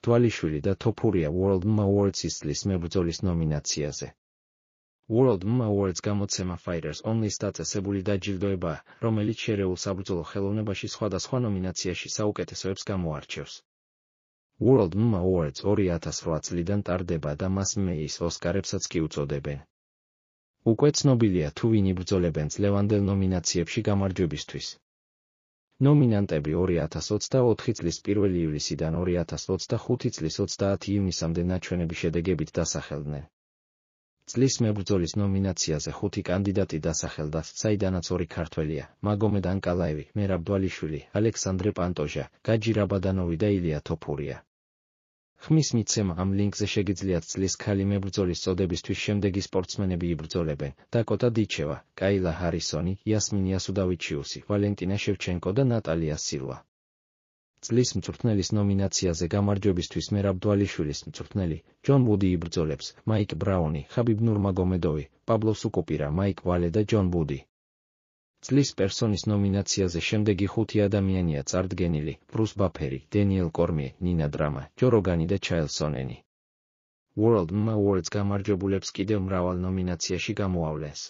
მერაბდვალიშვილი და თოფურია World MMA Awards-ის წლის მებრძოლის ნომინაციაზე. World MMA Awards გამოცემა Fighters Only დაწესებული დაჯილდოებაა, რომელიც შერეულ საბრძოლო ხელოვნებაში სხვადასხვა ნომინაციაში საუკეთესოებს გამოარჩევს. World MMA Awards 2008 წლიდან ტარდება და მას MMA-ის ოსკარებსაც კი უწოდებენ. უკვე ცნობილია თუ ვინ იბრძოლებენ წლევანდელ ნომინაციებში გამარჯვებისთვის. ნომინანტები 2024 წლის 1 ივლისიდან 2025 წლის 30 ივნისამდე ნაჩვენები შედეგებით დასახელდნენ. წლის მებრძოლის ნომინაციაზე 5 კანდიდატი დასახელდა, საიდანაც 2 ქართველია: მაგომედ ანკალაევი, მერაბდვალიშვილი, ალექსანდრე პანტოჟა, გაჯი რაბადანოვი და ილია თოფურია. ხმის მიცემა ამ ლინკზე შეგიძლიათ წლის ქალი მებრძოლის წოდებისთვის შემდეგი სპორტსმენები იბრძოლებენ: დაკოტა დიჩევა, კაილა ჰარისონი, იასმინ იასუდავიჩიუსი, ვალენტინა შევჩენკო და ნატალია სილვა. წლის მწვრთნელის ნომინაციაზე გამარჯვებისთვის მერაბდვალიშვილის მწვრთნელი ჯონ ვუდი იბრძოლებს: მაიკ ბრაუნი, ხაბიბ ნურმაგომედოვი, პაბლო სუკუპირა, მაიკ ვალე და ჯონ ვუდი. წლის პერსონის ნომინაციაზე შემდეგი 5 ადამიანია წარდგენილი: ბრუს ბაფერი, დენიელ კორმიე, ნინა დრამა, ჯო როგანი და ჩაილ სონენი. World MMA Awards გამარჯვებულებს კიდევ მრავალ ნომინაციაში გამოავლენს.